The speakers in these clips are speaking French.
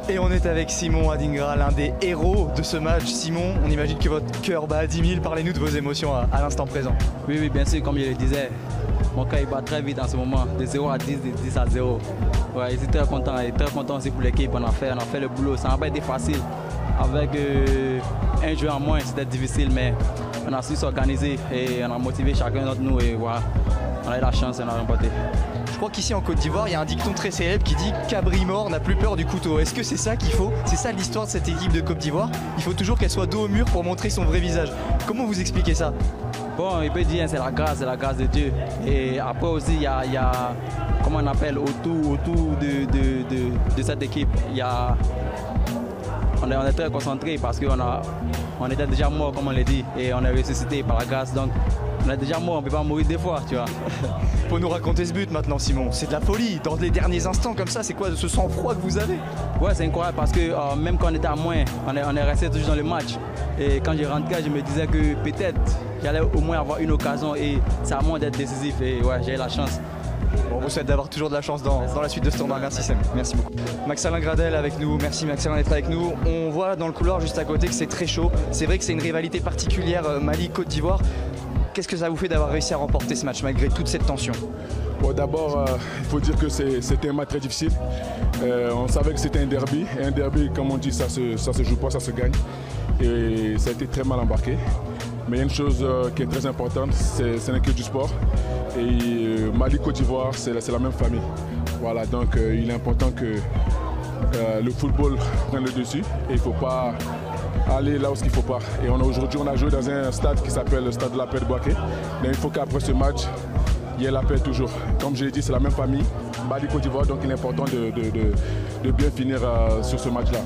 Et on est avec Simon Adingra, l'un des héros de ce match. Simon, on imagine que votre cœur bat à 10 000. Parlez-nous de vos émotions à l'instant présent. Oui, bien sûr, comme je le disais, mon cœur il bat très vite en ce moment, de 0 à 10, de 10 à 0. Ouais, je suis très content et très content aussi pour l'équipe. On a fait le boulot, ça n'a pas été facile. Avec un jeu en moins, c'était difficile, mais on a su s'organiser et on a motivé chacun d'entre nous et voilà, on a eu la chance et on a remporté. Je crois qu'ici en Côte d'Ivoire, il y a un dicton très célèbre qui dit « Cabri mort n'a plus peur du couteau ». Est-ce que c'est ça qu'il faut? C'est ça l'histoire de cette équipe de Côte d'Ivoire? Il faut toujours qu'elle soit dos au mur pour montrer son vrai visage. Comment vous expliquez ça? Bon, il peut dire c'est la grâce de Dieu. Et après aussi, il y a comment on appelle, autour de cette équipe, on est très concentré parce qu'on était déjà mort, comme on l'a dit, et on est ressuscité par la grâce. Donc, on est déjà mort, on ne peut pas mourir deux fois, tu vois. Faut nous raconter ce but maintenant, Simon. C'est de la folie. Dans les derniers instants comme ça, c'est quoi ce sang-froid que vous avez? Ouais, c'est incroyable parce que même quand on était à moins, on est resté toujours dans le match. Et quand je rentrais, je me disais que peut-être j'allais au moins avoir une occasion et ça a moins d'être décisif. Et ouais, j'ai eu la chance. Bon, on vous souhaite d'avoir toujours de la chance dans la suite de ce tournoi. Merci Sam, merci beaucoup. Max-Alain Gradel avec nous, merci Max-Alain d'être avec nous. On voit dans le couloir juste à côté que c'est très chaud. C'est vrai que c'est une rivalité particulière Mali-Côte d'Ivoire. Qu'est-ce que ça vous fait d'avoir réussi à remporter ce match malgré toute cette tension? Bon, d'abord, il faut dire que c'était un match très difficile. On savait que c'était un derby. Et un derby, comme on dit, ça se joue pas, ça se gagne. Et ça a été très mal embarqué. Mais il y a une chose qui est très importante, c'est n'est que du sport. Et Mali-Côte d'Ivoire, c'est la même famille. Voilà, donc il est important que le football prenne le dessus. Et il ne faut pas aller là où il ne faut pas. Et aujourd'hui, on a joué dans un stade qui s'appelle le stade de la paix de Boaké. Mais il faut qu'après ce match, il y ait la paix toujours. Comme je l'ai dit, c'est la même famille, Mali-Côte d'Ivoire, donc il est important de bien finir sur ce match-là.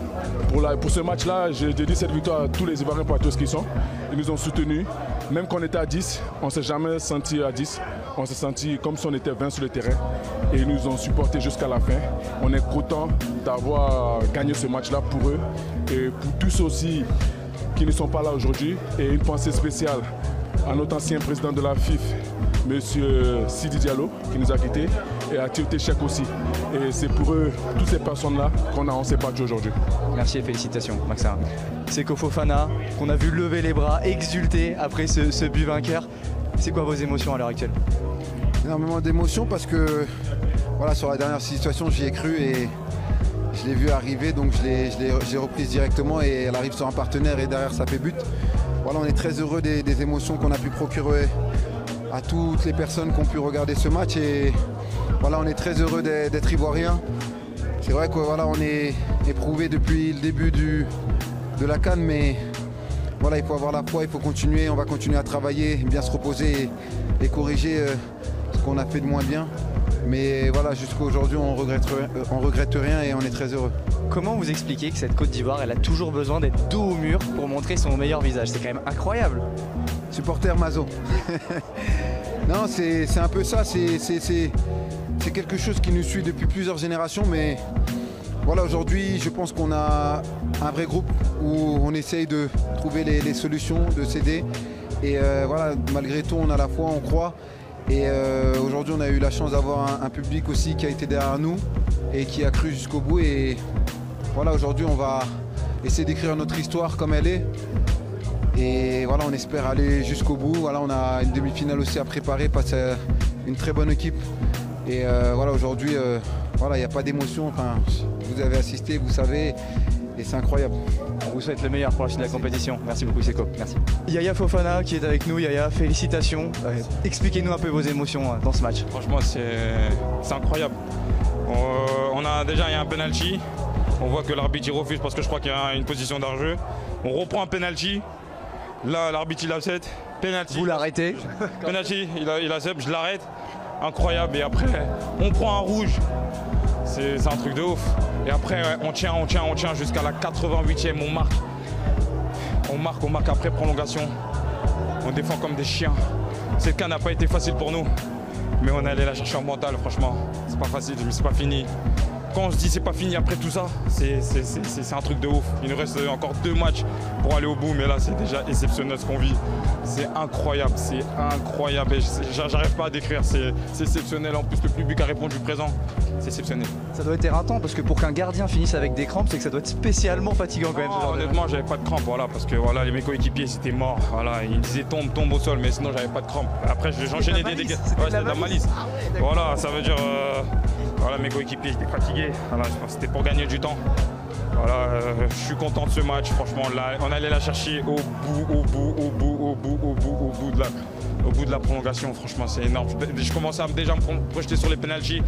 Pour ce match-là, j'ai dit cette victoire à tous les Ivoiriens partout ce qu'ils sont. Ils nous ont soutenus. Même quand on était à 10, on ne s'est jamais senti à 10. On s'est senti comme si on était 20 sur le terrain. Et ils nous ont supportés jusqu'à la fin. On est content d'avoir gagné ce match-là pour eux. Et pour tous aussi qui ne sont pas là aujourd'hui. Et une pensée spéciale à notre ancien président de la FIF, M. Sidi Diallo, qui nous a quittés, et à Tioté Chek aussi. Et c'est pour eux, toutes ces personnes-là, on s'est battu aujourd'hui. Merci et félicitations, Max-Alain. Seko Fofana, qu'on a vu lever les bras, exulter après ce but vainqueur. C'est quoi vos émotions à l'heure actuelle? Énormément d'émotions parce que voilà, sur la dernière situation, j'y ai cru et je l'ai vu arriver, donc je l'ai reprise directement et elle arrive sur un partenaire et derrière ça fait but. Voilà, on est très heureux des émotions qu'on a pu procurer à toutes les personnes qui ont pu regarder ce match et voilà, on est très heureux d'être ivoirien. C'est vrai que voilà, on est éprouvé depuis le début de la CAN, mais voilà, il faut avoir la foi, il faut continuer, on va continuer à travailler, bien se reposer et corriger ce qu'on a fait de moins bien. Mais voilà, jusqu'à aujourd'hui, on regrette rien et on est très heureux. Comment vous expliquez que cette Côte d'Ivoire, elle a toujours besoin d'être dos au mur pour montrer son meilleur visage? C'est quand même incroyable. Supporter Mazo. Non, c'est un peu ça, c'est quelque chose qui nous suit depuis plusieurs générations, mais voilà, aujourd'hui, je pense qu'on a un vrai groupe où on essaye de trouver les solutions, de s'aider. Et voilà, malgré tout, on a la foi, on croit. Et aujourd'hui, on a eu la chance d'avoir un public aussi qui a été derrière nous et qui a cru jusqu'au bout. Et voilà, aujourd'hui, on va essayer d'écrire notre histoire comme elle est. Et voilà, on espère aller jusqu'au bout. Voilà, on a une demi-finale aussi à préparer face à une très bonne équipe. Et voilà, aujourd'hui, voilà, il n'y a pas d'émotion. Enfin, vous avez assisté, vous savez, et c'est incroyable. On vous souhaite le meilleur pour la suite de la compétition. Merci beaucoup, Seko. Merci. Yaya Fofana qui est avec nous. Yaya, félicitations. Expliquez-nous un peu vos émotions dans ce match. Franchement, c'est incroyable. On a déjà un penalty. On voit que l'arbitre refuse parce que je crois qu'il y a une position d'hors-jeu. On reprend un penalty. Là, l'arbitre il accepte. Penalty. Vous l'arrêtez. Penalty, il accepte, je l'arrête. Incroyable. Et après, on prend un rouge. C'est un truc de ouf. Et après, on tient jusqu'à la 88e. On marque après prolongation. On défend comme des chiens. Cette CAN n'a pas été facile pour nous. Mais on est allé la chercher en mental, franchement. C'est pas facile, mais c'est pas fini. quand on se dit c'est pas fini après tout ça, c'est un truc de ouf. Il nous reste encore 2 matchs pour aller au bout, mais là c'est déjà exceptionnel ce qu'on vit. C'est incroyable, j'arrive pas à décrire, c'est exceptionnel. En plus le public a répondu présent, c'est exceptionnel. Ça doit être éreintant parce que pour qu'un gardien finisse avec des crampes, c'est que ça doit être spécialement fatigant quand même. Non, honnêtement, j'avais pas de crampes, voilà, parce que voilà, mes coéquipiers c'était mort, voilà, ils disaient tombe au sol, mais sinon j'avais pas de crampes. Après j'enchaînais des dégâts, c'était de la malice. Voilà, ça veut dire, voilà, mes coéquipiers étaient fatigués, voilà, c'était pour gagner du temps. Voilà, je suis content de ce match, franchement, là, on allait la chercher au bout de la prolongation, franchement c'est énorme. Je commençais à déjà me projeter sur les pénaltys,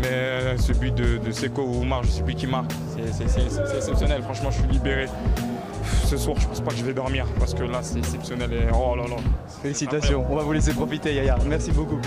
mais ce but de Seko ou Oumar, je ne sais plus qui marque, c'est exceptionnel, franchement je suis libéré. Ce soir je pense pas que je vais dormir parce que là c'est exceptionnel et oh là là. Félicitations, on va vous laisser profiter Yaya, merci beaucoup.